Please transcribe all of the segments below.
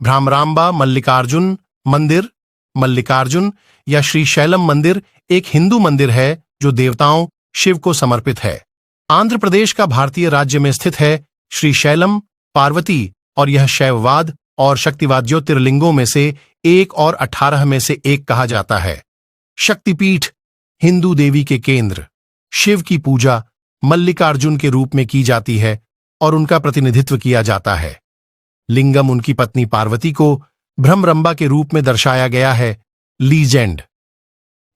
भ्रामरांबा मल्लिकार्जुन मंदिर, मल्लिकार्जुन या श्रीशैलम मंदिर एक हिंदू मंदिर है जो देवताओं शिव को समर्पित है। आंध्र प्रदेश का भारतीय राज्य में स्थित है श्रीशैलम पार्वती, और यह शैववाद और शक्तिवाद ज्योतिर्लिंगों में से एक और 18 में से एक कहा जाता है। शक्तिपीठ, हिंदू देवी के केंद्र। शिव की पूजा मल्लिकार्जुन के रूप में की जाती है और उनका प्रतिनिधित्व किया जाता है। लिंगम उनकी पत्नी पार्वती को भ्रमरंबा के रूप में दर्शाया गया है। लीजेंड।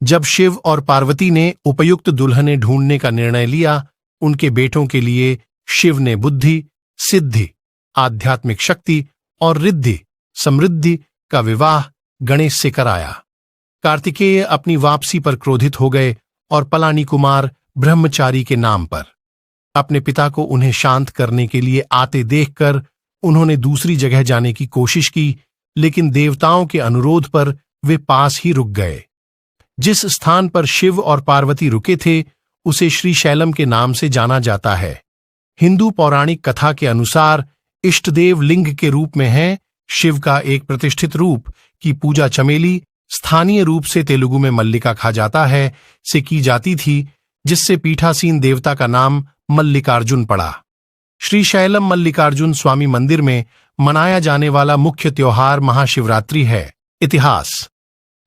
जब शिव और पार्वती ने उपयुक्त दुल्हने ढूंढने का निर्णय लिया, उनके बेटों के लिए शिव ने बुद्धि, सिद्धि, आध्यात्मिक शक्ति और रिद्धि, समृद्धि का विवाह गणेश से कराया। कार्तिकेय अपनी वापसी पर क्रोधित हो गए और पलानी कुमार ब्रह्मचारी के नाम पर अपने पिता को उन्हें शांत करने के लिए आते देखकर उन्होंने दूसरी जगह जाने की कोशिश की, लेकिन देवताओं के अनुरोध पर वे पास ही रुक गए। जिस स्थान पर शिव और पार्वती रुके थे उसे श्रीशैलम के नाम से जाना जाता है। हिंदू पौराणिक कथा के अनुसार इष्टदेव लिंग के रूप में है। शिव का एक प्रतिष्ठित रूप की पूजा चमेली, स्थानीय रूप से तेलुगु में मल्लिका कहा जाता है, से की जाती थी, जिससे पीठासीन देवता का नाम मल्लिकार्जुन पड़ा। श्रीशैलम मल्लिकार्जुन स्वामी मंदिर में मनाया जाने वाला मुख्य त्योहार महाशिवरात्रि है। इतिहास।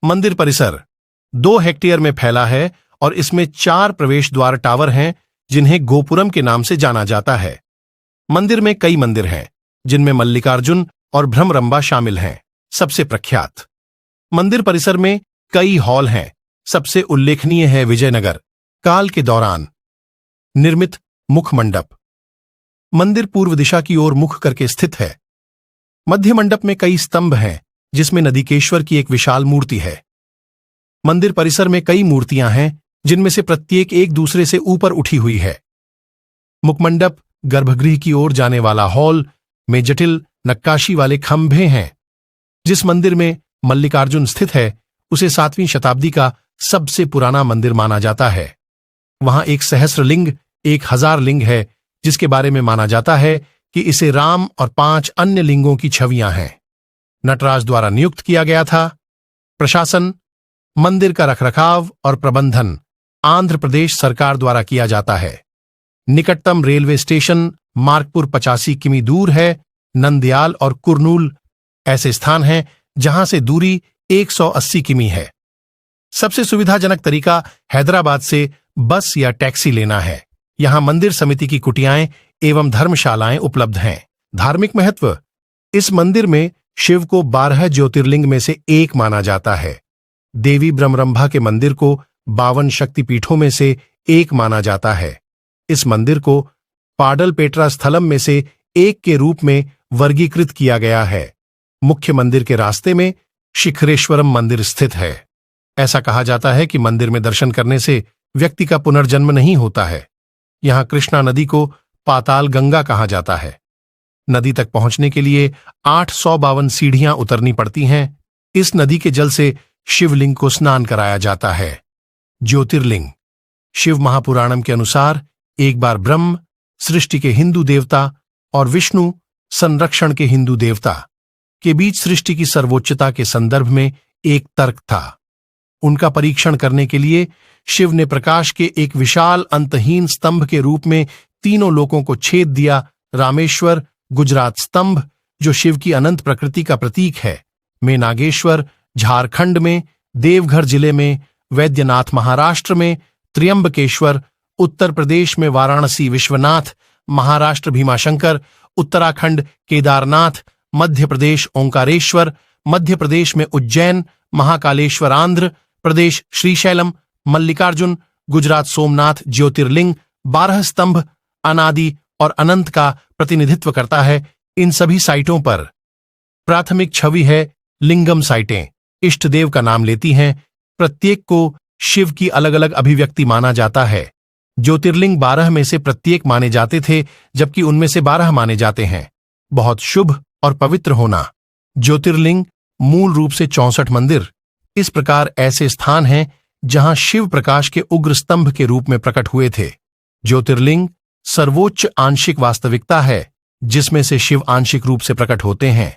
मंदिर परिसर 2 हेक्टेयर में फैला है और इसमें 4 प्रवेश द्वार टावर हैं जिन्हें गोपुरम के नाम से जाना जाता है। मंदिर में कई मंदिर हैं जिनमें मल्लिकार्जुन और भ्रमरंबा शामिल हैं। सबसे प्रख्यात मंदिर परिसर में कई हॉल हैं। सबसे उल्लेखनीय है विजयनगर काल के दौरान निर्मित मुख मंडप। मंदिर पूर्व दिशा की ओर मुख करके स्थित है। मध्य मंडप में कई स्तंभ हैं जिसमें नदीकेश्वर की एक विशाल मूर्ति है। मंदिर परिसर में कई मूर्तियां हैं जिनमें से प्रत्येक एक दूसरे से ऊपर उठी हुई है। मुखमंडप गर्भगृह की ओर जाने वाला हॉल में जटिल नक्काशी वाले खंभे हैं। जिस मंदिर में मल्लिकार्जुन स्थित है उसे 7वीं शताब्दी का सबसे पुराना मंदिर माना जाता है। वहां एक सहस्रलिंग, 1000 लिंग है, जिसके बारे में माना जाता है कि इसे राम और 5 अन्य लिंगों की छवियां हैं। नटराज द्वारा नियुक्त किया गया था। प्रशासन, मंदिर का रखरखाव और प्रबंधन आंध्र प्रदेश सरकार द्वारा किया जाता है। निकटतम रेलवे स्टेशन मार्गपुर 85 किमी दूर है। नंदयाल और कुरनूल ऐसे स्थान हैं जहां से दूरी 180 किमी है। सबसे सुविधाजनक तरीका हैदराबाद से बस या टैक्सी लेना है। यहां मंदिर समिति की कुटियाएं एवं धर्मशालाएं उपलब्ध हैं। धार्मिक महत्व। इस मंदिर में शिव को 12 ज्योतिर्लिंग में से एक माना जाता है। देवी भ्रमरंबा के मंदिर को 52 शक्तिपीठों में से एक माना जाता है। इस मंदिर को पाडलपेट्रा स्थलम में से एक के रूप में वर्गीकृत किया गया है। मुख्य मंदिर के रास्ते में शिखरेश्वरम मंदिर स्थित है। ऐसा कहा जाता है कि मंदिर में दर्शन करने से व्यक्ति का पुनर्जन्म नहीं होता है। यहां कृष्णा नदी को पाताल गंगा कहा जाता है। नदी तक पहुंचने के लिए 852 सीढ़ियां उतरनी पड़ती हैं। इस नदी के जल से शिवलिंग को स्नान कराया जाता है। ज्योतिर्लिंग। शिव महापुराणम के अनुसार एक बार ब्रह्म, सृष्टि के हिंदू देवता, और विष्णु, संरक्षण के हिंदू देवता, के बीच सृष्टि की सर्वोच्चता के संदर्भ में एक तर्क था। उनका परीक्षण करने के लिए शिव ने प्रकाश के एक विशाल अंतहीन स्तंभ के रूप में तीनों लोकों को छेद दिया। रामेश्वर गुजरात स्तंभ, जो शिव की अनंत प्रकृति का प्रतीक है, में नागेश्वर झारखंड में, देवघर जिले में, वैद्यनाथ महाराष्ट्र में, त्र्यंबकेश्वर उत्तर प्रदेश में, वाराणसी विश्वनाथ, महाराष्ट्र भीमाशंकर, उत्तराखंड केदारनाथ, मध्य प्रदेश ओंकारेश्वर, मध्य प्रदेश में उज्जैन, महाकालेश्वर, आंध्र प्रदेश श्रीशैलम, मल्लिकार्जुन, गुजरात सोमनाथ ज्योतिर्लिंग। 12 स्तंभ अनादि और अनंत का प्रतिनिधित्व करता है। इन सभी साइटों पर प्राथमिक छवि है। लिंगम साइटें इष्टदेव का नाम लेती हैं। प्रत्येक को शिव की अलग अलग अभिव्यक्ति माना जाता है। ज्योतिर्लिंग 12 में से प्रत्येक माने जाते थे, जबकि उनमें से 12 माने जाते हैं। बहुत शुभ और पवित्र होना। ज्योतिर्लिंग मूल रूप से 64 मंदिर। इस प्रकार ऐसे स्थान हैं जहां शिव प्रकाश के उग्र स्तंभ के रूप में प्रकट हुए थे। ज्योतिर्लिंग सर्वोच्च आंशिक वास्तविकता है जिसमें से शिव आंशिक रूप से प्रकट होते हैं।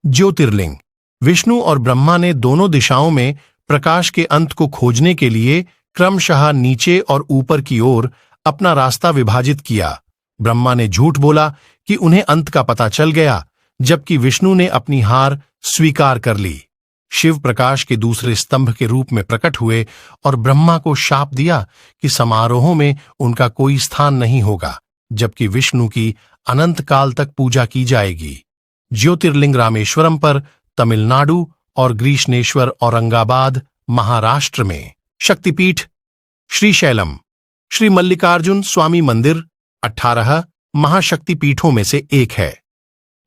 ज्योतिर्लिंग। विष्णु और ब्रह्मा ने दोनों दिशाओं में प्रकाश के अंत को खोजने के लिए क्रमशः नीचे और ऊपर की ओर अपना रास्ता विभाजित किया। ब्रह्मा ने झूठ बोला कि उन्हें अंत का पता चल गया, जबकि विष्णु ने अपनी हार स्वीकार कर ली। शिव प्रकाश के दूसरे स्तंभ के रूप में प्रकट हुए और ब्रह्मा को शाप दिया कि समारोहों में उनका कोई स्थान नहीं होगा, जबकि विष्णु की अनंत काल तक पूजा की जाएगी। ज्योतिर्लिंग रामेश्वरम पर तमिलनाडु और ग्रीष्णेश्वर औरंगाबाद महाराष्ट्र में। शक्तिपीठ श्रीशैलम। श्री मल्लिकार्जुन स्वामी मंदिर 18 महाशक्तिपीठों में से एक है।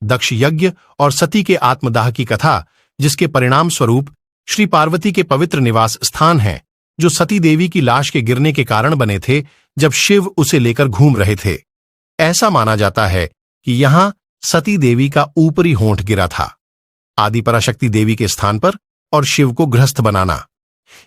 दक्ष यज्ञ और सती के आत्मदाह की कथा, जिसके परिणाम स्वरूप श्री पार्वती के पवित्र निवास स्थान हैं, जो सती देवी की लाश के गिरने के कारण बने थे जब शिव उसे लेकर घूम रहे थे। ऐसा माना जाता है कि यहां सती देवी का ऊपरी होंठ गिरा था। आदि पराशक्ति देवी के स्थान पर और शिव को गृहस्थ बनाना।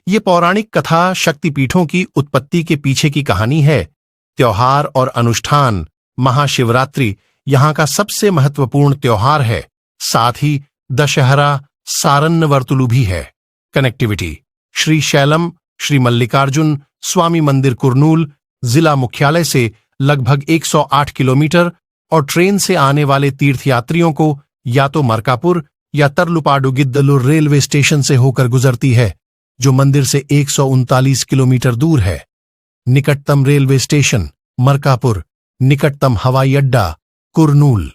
ये पौराणिक कथा शक्तिपीठों की उत्पत्ति के पीछे की कहानी है। त्योहार और अनुष्ठान। महाशिवरात्रि यहां का सबसे महत्वपूर्ण त्योहार है। साथ ही दशहरा सारन्नवर्तुलु भी है। कनेक्टिविटी। श्री शैलम श्री मल्लिकार्जुन स्वामी मंदिर कुर्नूल जिला मुख्यालय से लगभग 108 किलोमीटर और ट्रेन से आने वाले तीर्थयात्रियों को या तो मरकापुर या तर्लुपाडुगिद्दलुर रेलवे स्टेशन से होकर गुजरती है, जो मंदिर से 139 किलोमीटर दूर है। निकटतम रेलवे स्टेशन मरकापुर, निकटतम हवाई अड्डा कुर्नूल।